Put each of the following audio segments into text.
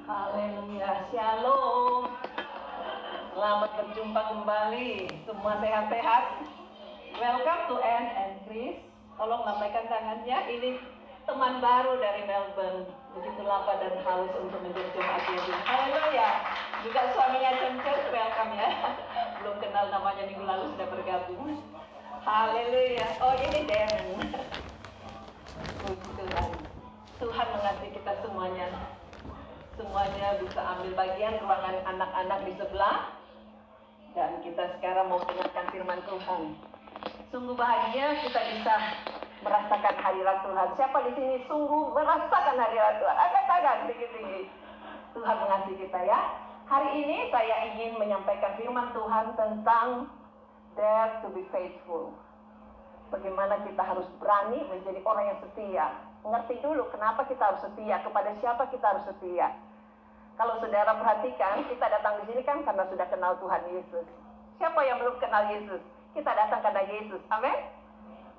Haleluya, shalom. Selamat berjumpa kembali. Semua sehat-sehat. Welcome to Anne and Chris. Tolong lambaikan tangannya. Ini teman baru dari Melbourne. Begitu lapar dan haus untuk menjadi jemaat Yesus. Haleluya. Juga suaminya Cem-Cem, welcome ya. Belum kenal namanya, minggu lalu sudah bergabung. Haleluya. Oh, ini Darren. Puji Tuhan. Tuhan mengasihi kita semuanya. Semuanya bisa ambil bagian ruangan anak-anak di sebelah. Dan kita sekarang mau dengarkan firman Tuhan. Sungguh bahagia kita bisa merasakan hadirat Tuhan. Siapa di sini sungguh merasakan hadirat Tuhan? Angkat tangan tinggi-tinggi. Tuhan mengasihi kita ya. Hari ini saya ingin menyampaikan firman Tuhan tentang dare to be faithful. Bagaimana kita harus berani menjadi orang yang setia. Ngerti dulu kenapa kita harus setia, kepada siapa kita harus setia. Kalau saudara perhatikan, kita datang di sini kan karena sudah kenal Tuhan Yesus. Siapa yang belum kenal Yesus? Kita datang karena Yesus. Amin.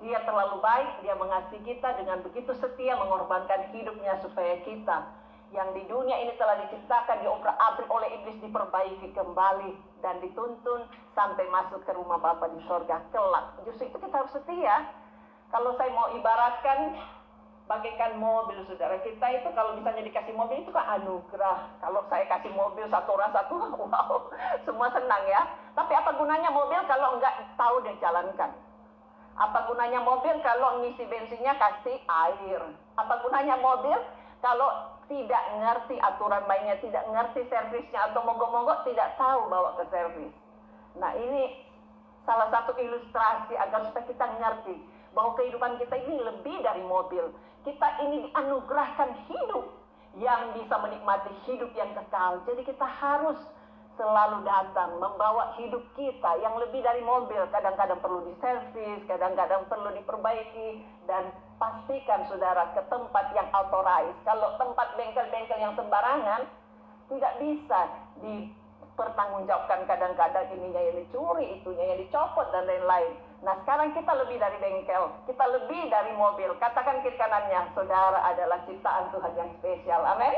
Dia terlalu baik, dia mengasihi kita dengan begitu setia, mengorbankan hidupnya supaya kita yang di dunia ini telah diciptakan, diobrak-abrik oleh iblis, diperbaiki kembali dan dituntun sampai masuk ke rumah Bapa di sorga kelak. Justru itu kita harus setia. Kalau saya mau ibaratkan bagaikan mobil, saudara, kita itu kalau misalnya dikasih mobil itu kan anugerah. Kalau saya kasih mobil satu orang satu, wow, semua senang ya. Tapi apa gunanya mobil kalau nggak tahu dijalankan? Apa gunanya mobil kalau ngisi bensinnya kasih air? Apa gunanya mobil kalau tidak ngerti aturan mainnya, tidak ngerti servisnya, atau mogok-mogok tidak tahu bawa ke servis? Nah, ini salah satu ilustrasi agar supaya kita ngerti bahwa kehidupan kita ini lebih dari mobil. Kita ini dianugerahkan hidup yang bisa menikmati hidup yang kekal. Jadi kita harus selalu datang membawa hidup kita yang lebih dari mobil. Kadang-kadang perlu diservis, kadang-kadang perlu diperbaiki. Dan pastikan saudara ke tempat yang authorized. Kalau tempat bengkel-bengkel yang sembarangan tidak bisa dipertanggungjawabkan. Kadang-kadang ininya yang dicuri, itunya yang dicopot dan lain-lain. Nah, sekarang kita lebih dari bengkel, kita lebih dari mobil. Katakan kiri kanannya, saudara adalah ciptaan Tuhan yang spesial. Amin.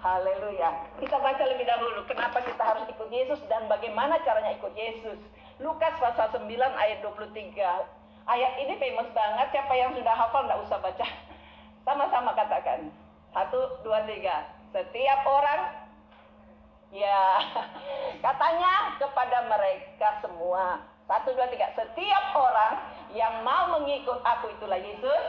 Haleluya. Kita baca lebih dahulu kenapa kita harus ikut Yesus dan bagaimana caranya ikut Yesus. Lukas pasal 9 ayat 23. Ayat ini famous banget. Siapa yang sudah hafal tidak usah baca. Sama-sama katakan. 1, 2, 3. Setiap orang, ya, katanya kepada mereka semua. 1, 2, 3. Setiap orang yang mau mengikut aku, itulah Yesus,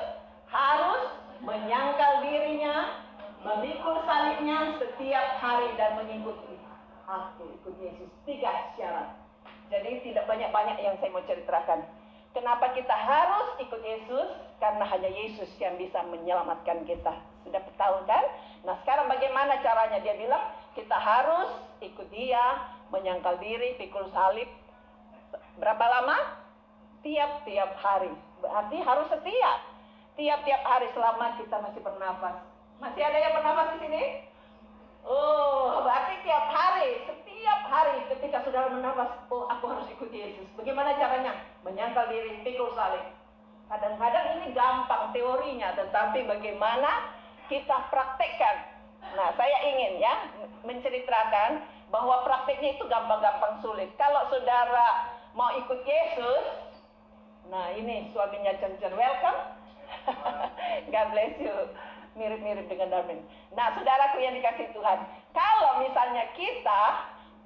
harus menyangkal dirinya, memikul salibnya setiap hari dan mengikuti aku, ikut Yesus. 3 syarat. Jadi tidak banyak-banyak yang saya mau ceritakan. Kenapa kita harus ikut Yesus? Karena hanya Yesus yang bisa menyelamatkan kita. Sudah tahu kan? Nah, sekarang bagaimana caranya? Dia bilang kita harus ikut dia, menyangkal diri, pikul salib. Berapa lama? Tiap-tiap hari. Berarti harus setia. Tiap-tiap hari selama kita masih bernafas. Masih ada yang bernafas di sini? Oh, berarti tiap hari, setiap hari ketika saudara bernafas, oh, aku harus ikut Yesus. Bagaimana caranya? Menyangkal diri, pikul salib. Kadang-kadang ini gampang teorinya, tetapi bagaimana kita praktekkan? Nah, saya ingin ya menceritakan bahwa prakteknya itu gampang-gampang sulit. Kalau saudara mau ikut Yesus, nah ini suaminya Cen-Cen, welcome. God bless you. Mirip-mirip dengan Darwin. Nah, saudaraku yang dikasihi Tuhan, kalau misalnya kita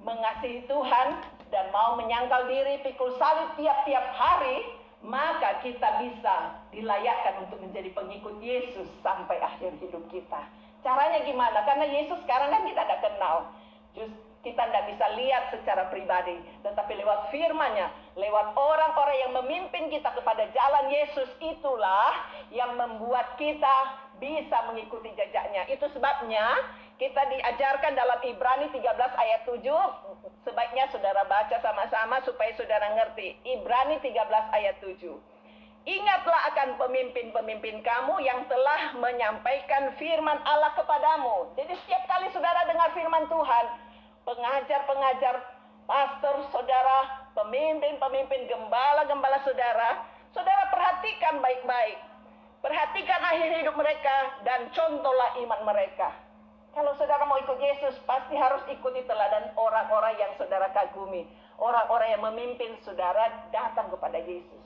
mengasihi Tuhan dan mau menyangkal diri, pikul salib tiap-tiap hari, maka kita bisa dilayakkan untuk menjadi pengikut Yesus sampai akhir hidup kita. Caranya gimana? Karena Yesus sekarang kan kita tidak kenal. Kita tidak bisa lihat secara pribadi, tetapi lewat firman-Nya, lewat orang-orang yang memimpin kita kepada jalan Yesus, itulah yang membuat kita bisa mengikuti jejaknya. Itu sebabnya kita diajarkan dalam Ibrani 13 ayat 7. Sebaiknya saudara baca sama-sama supaya saudara ngerti. Ibrani 13 ayat 7. Ingatlah akan pemimpin-pemimpin kamu yang telah menyampaikan firman Allah kepadamu. Jadi setiap kali saudara dengar firman Tuhan, pengajar-pengajar, pastor saudara, pemimpin-pemimpin, gembala-gembala saudara, saudara perhatikan baik-baik. Perhatikan akhir hidup mereka dan contohlah iman mereka. Kalau saudara mau ikut Yesus, pasti harus ikuti teladan orang-orang yang saudara kagumi. Orang-orang yang memimpin saudara datang kepada Yesus.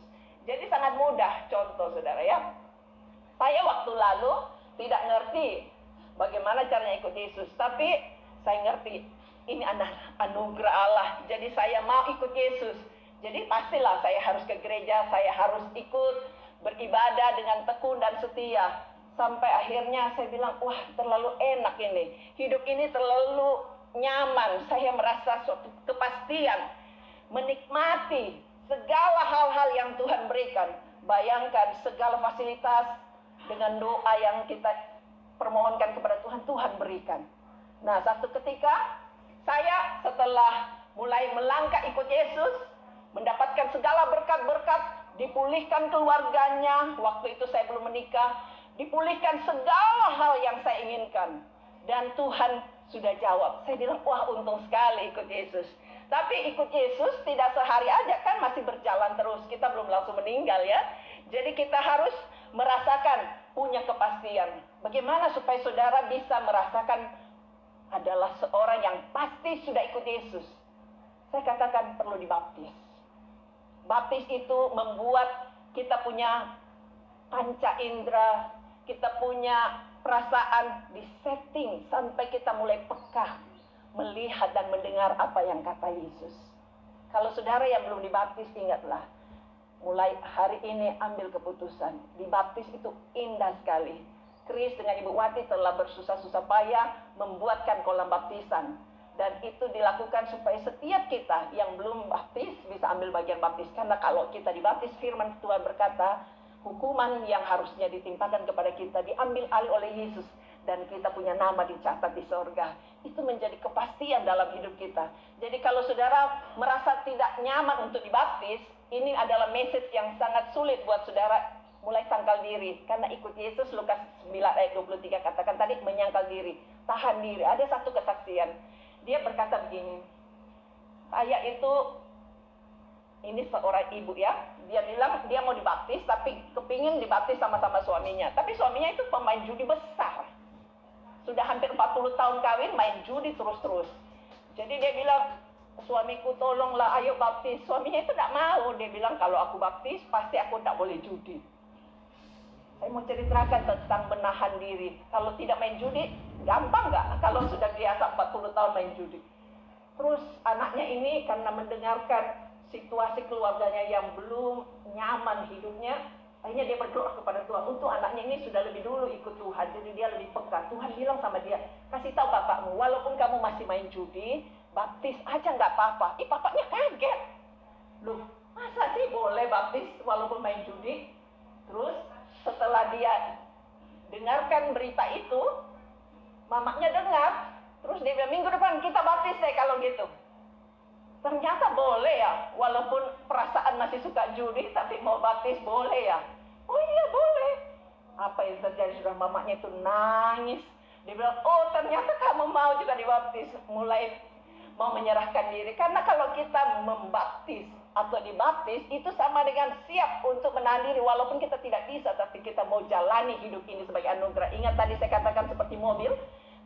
Jadi sangat mudah contoh saudara ya. Saya waktu lalu tidak ngerti bagaimana caranya ikut Yesus. Tapi saya ngerti ini anugerah Allah. Jadi saya mau ikut Yesus. Jadi pastilah saya harus ke gereja. Saya harus ikut beribadah dengan tekun dan setia. Sampai akhirnya saya bilang, wah terlalu enak ini. Hidup ini terlalu nyaman. Saya merasa suatu kepastian. Menikmati segala hal-hal yang Tuhan berikan. Bayangkan segala fasilitas dengan doa yang kita permohonkan kepada Tuhan, Tuhan berikan. Nah satu ketika saya setelah mulai melangkah ikut Yesus, mendapatkan segala berkat-berkat, dipulihkan keluarganya. Waktu itu saya belum menikah. Dipulihkan segala hal yang saya inginkan. Dan Tuhan sudah jawab. Saya bilang, wah untung sekali ikut Yesus. Tapi ikut Yesus tidak sehari aja kan, masih berjalan terus. Kita belum langsung meninggal ya. Jadi kita harus merasakan, punya kepastian. Bagaimana supaya saudara bisa merasakan adalah seorang yang pasti sudah ikut Yesus? Saya katakan perlu dibaptis. Baptis itu membuat kita punya panca indera, kita punya perasaan disetting sampai kita mulai peka melihat dan mendengar apa yang kata Yesus. Kalau saudara yang belum dibaptis, ingatlah, mulai hari ini ambil keputusan. Dibaptis itu indah sekali. Chris dengan Ibu Wati telah bersusah-susah payah membuatkan kolam baptisan. Dan itu dilakukan supaya setiap kita yang belum baptis bisa ambil bagian baptis. Karena kalau kita dibaptis, firman Tuhan berkata, hukuman yang harusnya ditimpakan kepada kita diambil alih oleh Yesus. Dan kita punya nama dicatat di sorga. Itu menjadi kepastian dalam hidup kita. Jadi kalau saudara merasa tidak nyaman untuk dibaptis, ini adalah message yang sangat sulit buat saudara. Mulai tangkal diri. Karena ikut Yesus, Lukas 9 ayat 23 katakan tadi, menyangkal diri. Tahan diri. Ada satu kesaksian. Dia berkata begini, saya itu, ini seorang ibu ya, dia bilang dia mau dibaptis, tapi kepingin dibaptis sama-sama suaminya. Tapi suaminya itu pemain judi besar. Sudah hampir 40 tahun kawin, main judi terus-terus. Jadi dia bilang, suamiku tolonglah, ayo baptis. Suaminya itu tidak mau. Dia bilang, kalau aku baptis, pasti aku tidak boleh judi. Saya mau ceritakan tentang menahan diri. Kalau tidak main judi, gampang nggak? Kalau sudah biasa 40 tahun main judi. Terus anaknya ini karena mendengarkan situasi keluarganya yang belum nyaman hidupnya, akhirnya dia berdoa kepada Tuhan. Untuk anaknya ini sudah lebih dulu ikut Tuhan, jadi dia lebih peka. Tuhan bilang sama dia, kasih tahu bapakmu, walaupun kamu masih main judi, baptis aja nggak apa-apa. Bapaknya kaget. Loh, masa sih boleh baptis walaupun main judi? Terus setelah dia dengarkan berita itu, mamanya dengar, terus dia bilang, minggu depan kita baptis deh kalau gitu. Ternyata boleh ya, walaupun perasaan masih suka judi, tapi mau baptis boleh ya. Oh iya boleh. Apa yang terjadi? Sudah mamanya itu nangis. Dia bilang, oh ternyata kamu mau juga dibaptis. Mulai mau menyerahkan diri. Karena kalau kita membaptis atau dibaptis, itu sama dengan siap untuk menahan diri. Walaupun kita tidak bisa, tapi kita mau jalani hidup ini sebagai anugerah. Ingat tadi saya katakan seperti mobil.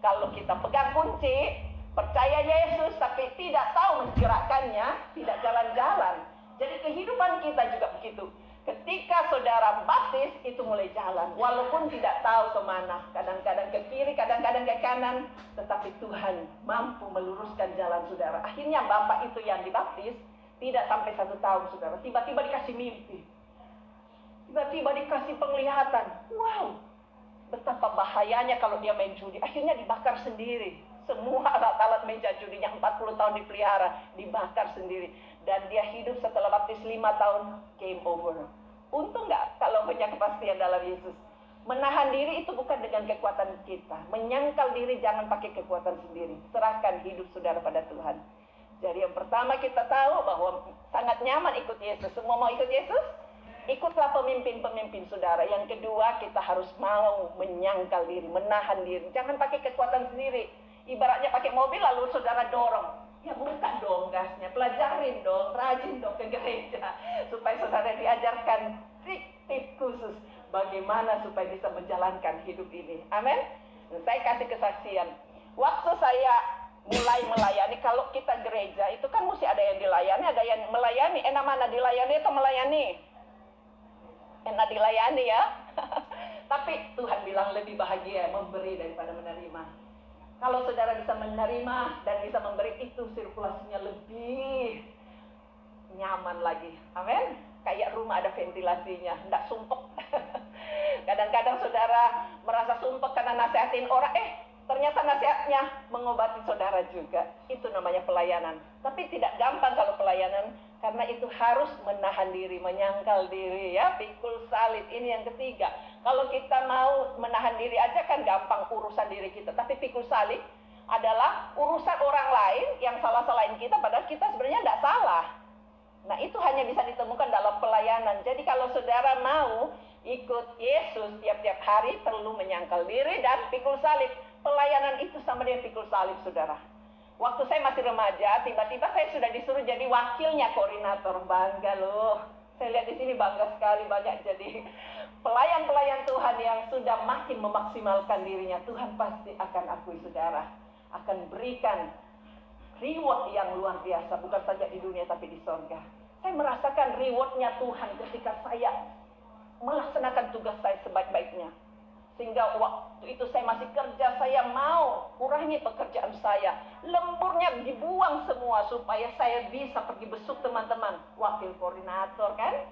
Kalau kita pegang kunci, percaya Yesus, tapi tidak tahu menggerakkannya, tidak jalan-jalan. Jadi kehidupan kita juga begitu. Ketika saudara baptis, itu mulai jalan. Walaupun tidak tahu kemana. Kadang-kadang ke kiri, kadang-kadang ke kanan. Tetapi Tuhan mampu meluruskan jalan saudara. Akhirnya bapak itu yang dibaptis, tidak sampai 1 tahun saudara. Tiba-tiba dikasih mimpi. Tiba-tiba dikasih penglihatan. Wow, betapa bahayanya kalau dia main judi. Akhirnya dibakar sendiri. Semua alat-alat meja judinya 40 tahun dipelihara, dibakar sendiri. Dan dia hidup setelah baptis 5 tahun, game over. Untung nggak kalau punya kepastian dalam Yesus. Menahan diri itu bukan dengan kekuatan kita. Menyangkal diri jangan pakai kekuatan sendiri. Serahkan hidup saudara pada Tuhan. Jadi yang pertama kita tahu bahwa sangat nyaman ikut Yesus. Semua mau ikut Yesus? Ikutlah pemimpin-pemimpin saudara. Yang kedua, kita harus mau menyangkal diri, menahan diri. Jangan pakai kekuatan sendiri. Ibaratnya pakai mobil lalu saudara dorong. Ya bukan dong gasnya, pelajarin dong, rajin dong ke gereja. Supaya saudara diajarkan trik-trik khusus bagaimana supaya bisa menjalankan hidup ini. Amin. Saya kasih kesaksian. Waktu saya mulai melayani, kalau kita gereja itu kan mesti ada yang dilayani, ada yang melayani. Enak mana dilayani atau melayani? Enak dilayani ya. Tapi Tuhan bilang lebih bahagia memberi daripada menerima. Kalau saudara bisa menerima dan bisa memberi, itu sirkulasinya lebih nyaman lagi. Amin. Kayak rumah ada ventilasinya, enggak sumpek. Kadang-kadang saudara merasa sumpek karena nasihatin orang, ternyata nasihatnya mengobati saudara juga. Itu namanya pelayanan. Tapi tidak gampang kalau pelayanan, karena itu harus menahan diri, menyangkal diri ya. Pikul salib ini yang ketiga. Kalau kita mau menahan diri aja kan gampang urusan diri kita. Tapi pikul salib adalah urusan orang lain yang salah-salahin kita, padahal kita sebenarnya tidak salah. Nah, itu hanya bisa ditemukan dalam pelayanan. Jadi kalau saudara mau ikut Yesus tiap-tiap hari, perlu menyangkal diri dan pikul salib. Pelayanan itu sama dengan pikul salib, saudara. Waktu saya masih remaja, tiba-tiba saya sudah disuruh jadi wakilnya koordinator. Bangga loh. Saya lihat di sini bangga sekali, banyak jadi pelayan-pelayan Tuhan yang sudah makin memaksimalkan dirinya. Tuhan pasti akan akui saudara, akan berikan reward yang luar biasa, bukan saja di dunia tapi di surga. Saya merasakan rewardnya Tuhan ketika saya melaksanakan tugas saya sebaik-baiknya. Sehingga waktu itu saya masih kerja, saya mau kurangi pekerjaan saya. Lemburnya dibuang semua supaya saya bisa pergi besuk teman-teman. Wakil koordinator kan.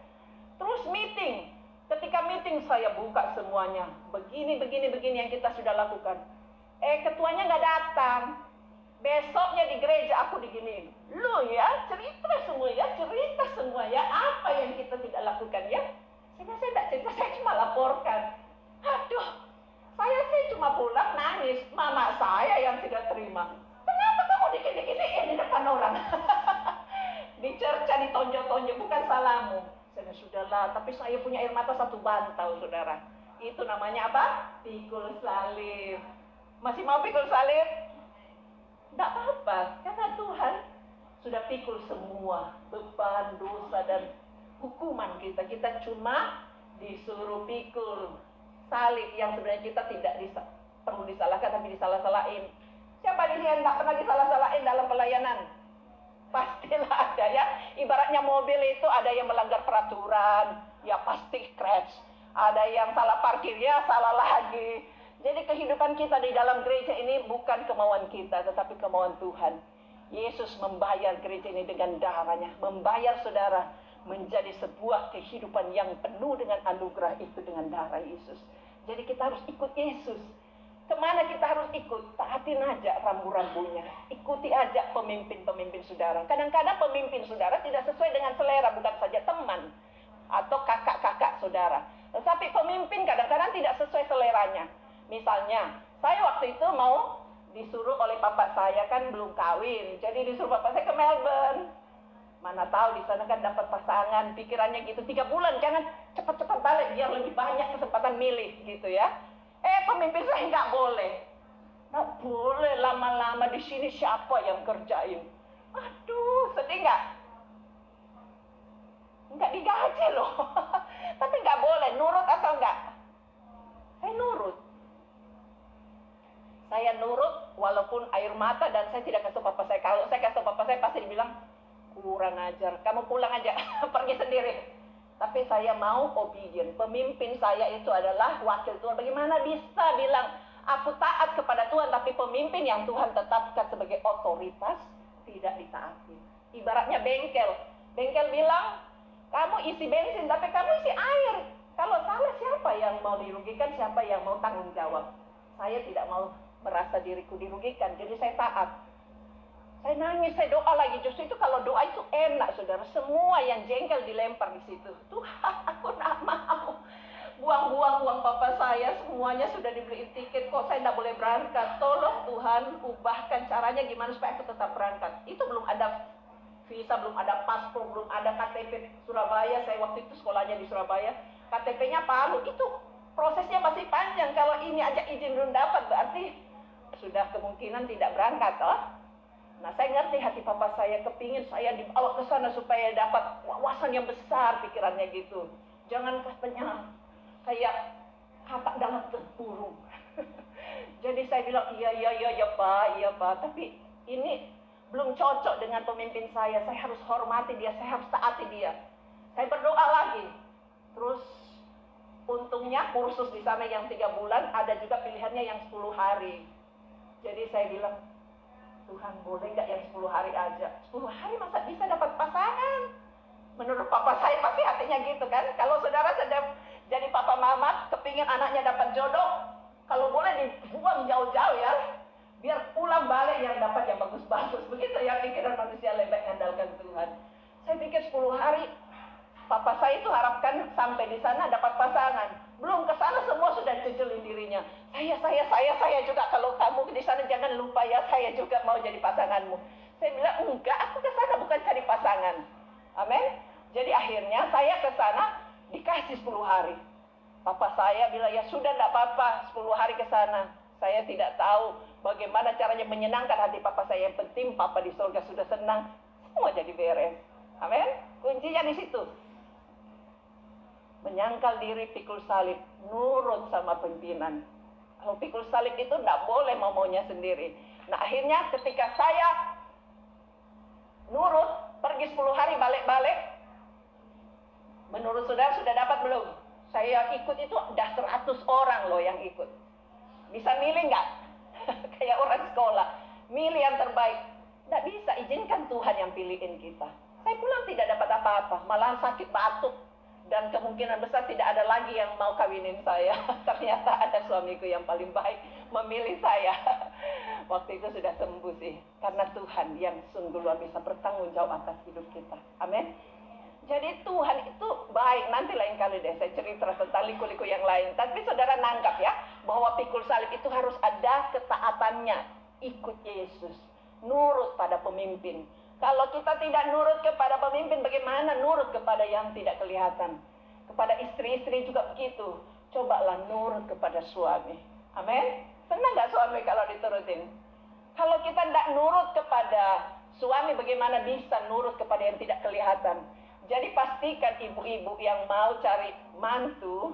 Terus meeting. Ketika meeting saya buka semuanya. Begini yang kita sudah lakukan. Ketuanya nggak datang. Besoknya di gereja aku diginiin. Lu ya, cerita semua ya. Apa yang kita tidak lakukan ya? Saya tidak cerita, saya cuma laporkan. Aduh, saya sih cuma pulang nangis. Mama saya yang tidak terima. Kenapa kamu digini-giniin di depan orang? Dicerca, ditonjok-tonjok, bukan salahmu. Saya sudahlah, tapi saya punya air mata satu bantal, saudara. Itu namanya apa? Pikul salib. Masih mau pikul salib? Tidak apa-apa, karena Tuhan sudah pikul semua beban, dosa, dan hukuman kita. Kita cuma disuruh pikul salib yang sebenarnya kita tidak perlu disalahkan, tapi disalah-salahin. Siapa di sini yang tidak pernah disalah-salahin dalam pelayanan? Pastilah ada ya. Ibaratnya mobil itu ada yang melanggar peraturan, ya pasti crash. Ada yang salah parkir, ya salah lagi. Jadi kehidupan kita di dalam gereja ini bukan kemauan kita, tetapi kemauan Tuhan. Yesus membayar gereja ini dengan darahnya, membayar saudara menjadi sebuah kehidupan yang penuh dengan anugerah itu dengan darah Yesus. Jadi kita harus ikut Yesus. Kemana kita harus ikut? Taatin aja rambu-rambunya. Ikuti aja pemimpin-pemimpin saudara. Kadang-kadang pemimpin saudara tidak sesuai dengan selera, bukan saja teman atau kakak-kakak saudara. Tetapi pemimpin kadang-kadang tidak sesuai seleranya. Misalnya, saya waktu itu mau disuruh oleh bapak saya, kan belum kawin. Jadi disuruh bapak saya ke Melbourne. Mana tahu di sana kan dapat pasangan, pikirannya gitu. 3 bulan, jangan cepat-cepat balik biar lebih banyak kesempatan milih gitu ya. Pemimpin saya nggak boleh. Nggak boleh lama-lama di sini, siapa yang kerjain? Aduh, sedih nggak? Nggak digaji loh. Tapi nggak boleh, nurut atau nggak? Saya nurut. Saya nurut walaupun air mata, dan saya tidak kasih papa saya. Kalau saya kasih papa saya pasti dibilang, kurang ajar, kamu pulang aja, pergi sendiri. Tapi saya mau obedient. Pemimpin saya itu adalah wakil Tuhan. Bagaimana bisa bilang, aku taat kepada Tuhan, tapi pemimpin yang Tuhan tetapkan sebagai otoritas tidak ditaati. Ibaratnya bengkel. Bengkel bilang, kamu isi bensin, tapi kamu isi air. Kalau salah, siapa yang mau dirugikan, siapa yang mau tanggung jawab? Saya tidak mau merasa diriku dirugikan, jadi saya taat. Saya nangis, saya doa lagi. Justru itu kalau doa itu enak, saudara. Semua yang jengkel dilempar di situ. Tuhan, aku tidak mau. Buang-buang uang papa saya, semuanya sudah dibeliin tiket. Kok saya tidak boleh berangkat? Tolong Tuhan, ubahkan caranya gimana supaya aku tetap berangkat. Itu belum ada visa, belum ada paspor, belum ada KTP Surabaya. Saya waktu itu sekolahnya di Surabaya. KTP-nya Palu. Itu prosesnya masih panjang. Kalau ini aja izin belum dapat, berarti sudah kemungkinan tidak berangkat, toh. Nah, saya ngerti hati papa saya, kepingin saya dibawa ke sana supaya dapat wawasan yang besar, pikirannya gitu. Jangan katanya kayak katak dalam tempurung. Jadi saya bilang, iya Pak. Tapi ini belum cocok dengan pemimpin saya. Saya harus hormati dia, saya harus taati dia. Saya berdoa lagi. Terus untungnya kursus di sana yang 3 bulan, ada juga pilihannya yang 10 hari. Jadi saya bilang, Tuhan boleh nggak yang 10 hari aja? 10 hari masa bisa dapat pasangan? Menurut papa saya pasti hatinya gitu kan. Kalau saudara sedang jadi papa mama, kepingin anaknya dapat jodoh, kalau boleh dibuang jauh-jauh ya, biar pulang balik yang dapat yang bagus-bagus. Begitu ya pikiran manusia, lebih mengandalkan Tuhan. Saya pikir 10 hari, papa saya itu harapkan sampai di sana dapat pasangan. Belum ke sana semua sudah jejelin dirinya. Saya juga, kalau kamu di sana jangan lupa ya, saya juga mau jadi pasanganmu. Saya bilang, enggak, aku ke sana bukan cari pasangan. Amin. Jadi akhirnya saya ke sana dikasih 10 hari. Papa saya bilang, ya sudah enggak apa-apa, 10 hari ke sana. Saya tidak tahu bagaimana caranya menyenangkan hati papa saya. Yang penting papa di surga sudah senang, semua jadi beres. Amin. Kuncinya di situ. Menyangkal diri, pikul salib, nurut sama pimpinan. Kalau pikul salib itu tidak boleh mau-maunya sendiri. Nah akhirnya ketika saya nurut, pergi 10 hari balik-balik, menurut saudara sudah dapat belum? Saya ikut itu udah 100 orang loh yang ikut. Bisa milih nggak? Kayak orang sekolah, milih yang terbaik. Nggak bisa, izinkan Tuhan yang pilihin kita. Saya pulang tidak dapat apa-apa, malah sakit batuk. Dan kemungkinan besar tidak ada lagi yang mau kawinin saya. Ternyata ada suamiku yang paling baik memilih saya. Waktu itu sudah sembuh sih. Karena Tuhan yang sungguh luar biasa bertanggung jawab atas hidup kita. Amin. Jadi Tuhan itu baik. Nanti lain kali deh saya cerita tentang liku-liku yang lain. Tapi saudara nangkap ya, bahwa pikul salib itu harus ada ketaatannya. Ikut Yesus. Nurut pada pemimpin. Kalau kita tidak nurut kepada pemimpin, bagaimana nurut kepada yang tidak kelihatan? Kepada istri-istri juga begitu. Cobalah nurut kepada suami. Amin. Senang nggak suami kalau diturutin? Kalau kita tidak nurut kepada suami, bagaimana bisa nurut kepada yang tidak kelihatan? Jadi pastikan ibu-ibu yang mau cari mantu,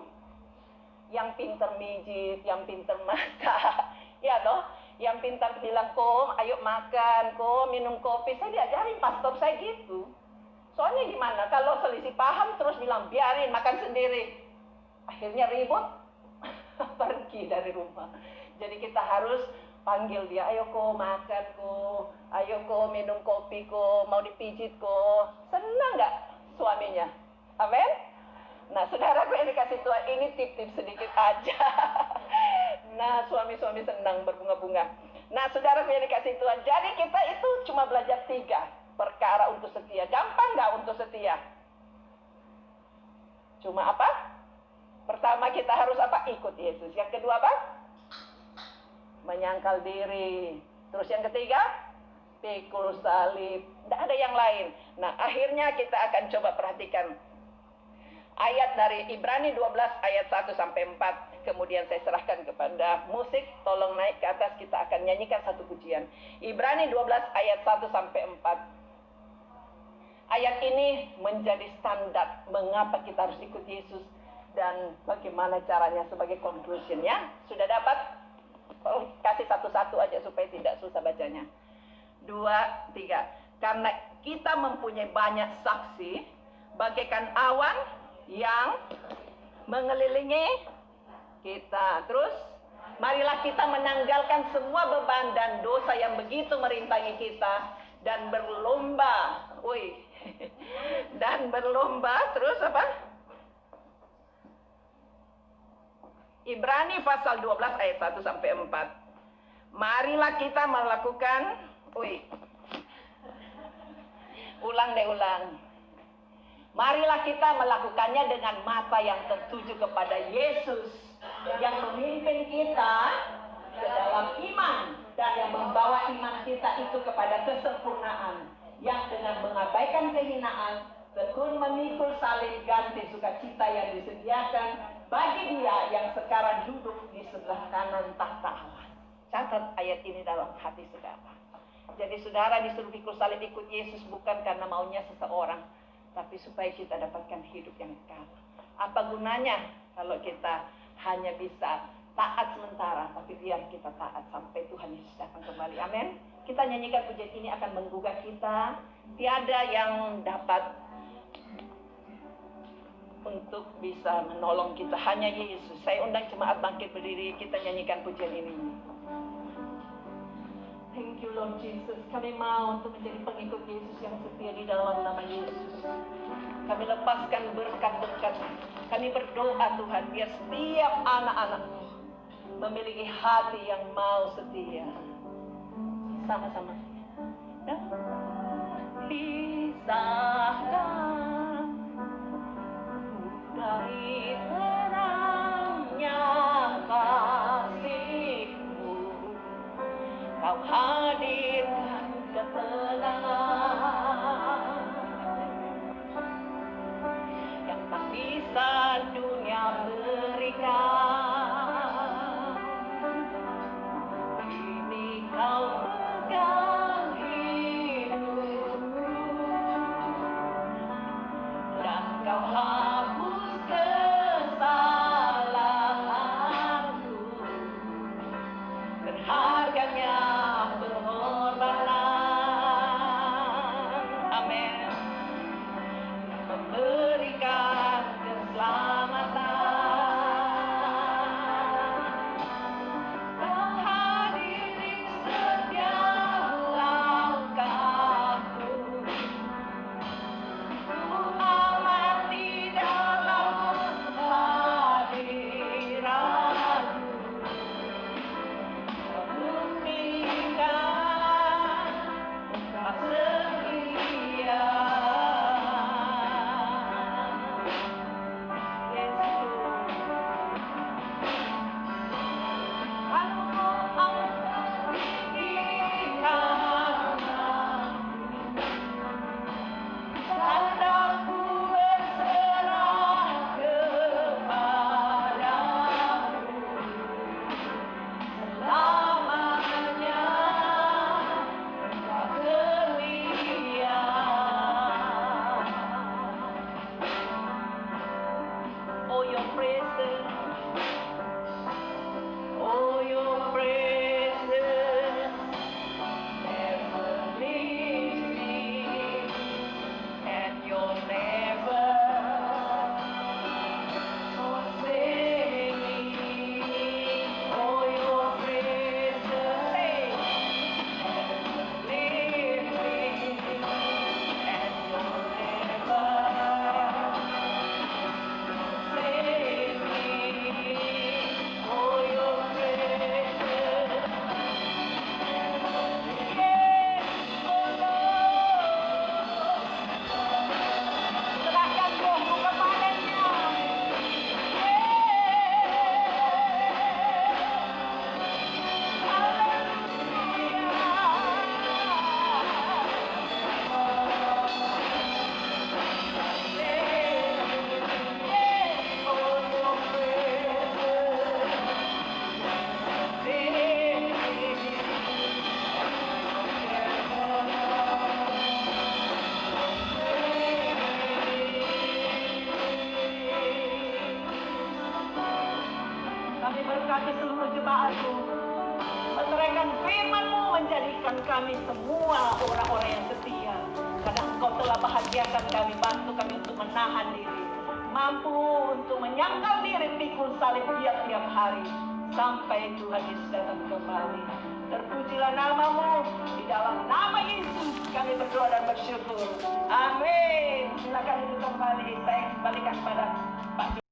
yang pinter mijit, yang pinter masak, ya toh? Yang pintar bilang, kom, ayo makan, kom, minum kopi. Saya diajarin pastor saya gitu. Soalnya gimana? Kalau selisih paham terus bilang, biarin makan sendiri. Akhirnya ribut, pergi dari rumah. Jadi kita harus panggil dia, ayo ko makan ko, ayo ko minum kopi ko, mau dipijit ko. Senang nggak suaminya? Amin? Nah saudaraku yang dikasih Tuhan, ini tip-tip sedikit aja. Nah, suami-suami senang berbunga-bunga. Nah, saudara yang dikasih Tuhan, jadi kita itu cuma belajar 3 perkara untuk setia. Gampang nggak untuk setia? Cuma apa? Pertama kita harus apa? Ikut Yesus. Yang kedua apa? Menyangkal diri. Terus yang ketiga? Pikul salib. Tidak ada yang lain. Nah, akhirnya kita akan coba perhatikan ayat dari Ibrani 12 ayat 1 sampai 4. Kemudian saya serahkan kepada musik, tolong naik ke atas, kita akan nyanyikan satu pujian. Ibrani 12 ayat 1 sampai 4. Ayat ini menjadi standar mengapa kita harus ikut Yesus dan bagaimana caranya sebagai conclusion ya. Sudah dapat? Kasih satu-satu aja supaya tidak susah bacanya. 2, 3. Karena kita mempunyai banyak saksi bagaikan awan yang mengelilingi kita. Terus marilah kita menanggalkan semua beban dan dosa yang begitu merintangi kita dan berlomba. Dan berlomba. Terus apa? Ibrani pasal 12 ayat 1 sampai 4. Marilah kita melakukan ulang. Marilah kita melakukannya dengan mata yang tertuju kepada Yesus yang memimpin kita ke dalam iman dan yang membawa iman kita itu kepada kesempurnaan, yang dengan mengabaikan kehinaan tekun memikul salib ganti sukacita yang disediakan bagi dia yang sekarang duduk di sebelah kanan tahta Allah. Catat ayat ini dalam hati saudara. Jadi saudara disuruh pikul salib ikut Yesus bukan karena maunya seseorang, tapi supaya kita dapatkan hidup yang kekal. Apa gunanya kalau kita hanya bisa taat sementara, tapi biar kita taat sampai Tuhan Yesus datang kembali. Amin. Kita nyanyikan pujian ini akan menggugah kita. Tiada yang dapat untuk bisa menolong kita, hanya Yesus. Saya undang jemaat bangkit berdiri, kita nyanyikan pujian ini. Thank you Lord Jesus. Kami mau untuk menjadi pengikut Yesus yang setia di dalam nama Yesus. Kami lepaskan berkat-berkat. Kami berdoa Tuhan, biar setiap anak-anak-Mu memiliki hati yang mau setia. Sama-sama. Pisahkan dari terangnya kasih-Mu, Kau hadirkan ketenangan yang tak bisa dunia berikan. Ini Kau pegang hidupku dan Kau hapus kesalahanku. Berharganya pengorbanan. Amin. Memberikan keselamatan. Kau hadiri setiap langkahku. Ku amati dalam hadirat-Mu. Membuktikan Kau setia. Yesus, kalau Engkau tinggikan tandaku berserah kepadamu. Selamanya Kau setia. Oh your presence, oh your presence never leaves me, and you'll never forsake me. Oh your presence never leaves me, and you'll never forsake me. Oh your presence, yes, oh Lord. Serahkan rohmu kepadanya. Kami berkati seluruh jemaat-Mu, menerangkan firman-Mu, menjadikan kami semua orang-orang yang setia. Karena Engkau telah bahagiakan kami, bantu kami untuk menahan diri, mampu untuk menyangkal diri pikul salib tiap-tiap hari sampai Tuhan Yesus datang kembali. Terpujilah nama-Mu, di dalam nama Yesus kami berdoa dan bersyukur. Amin. Silakan duduk kembali. Saya kembalikan pada Pak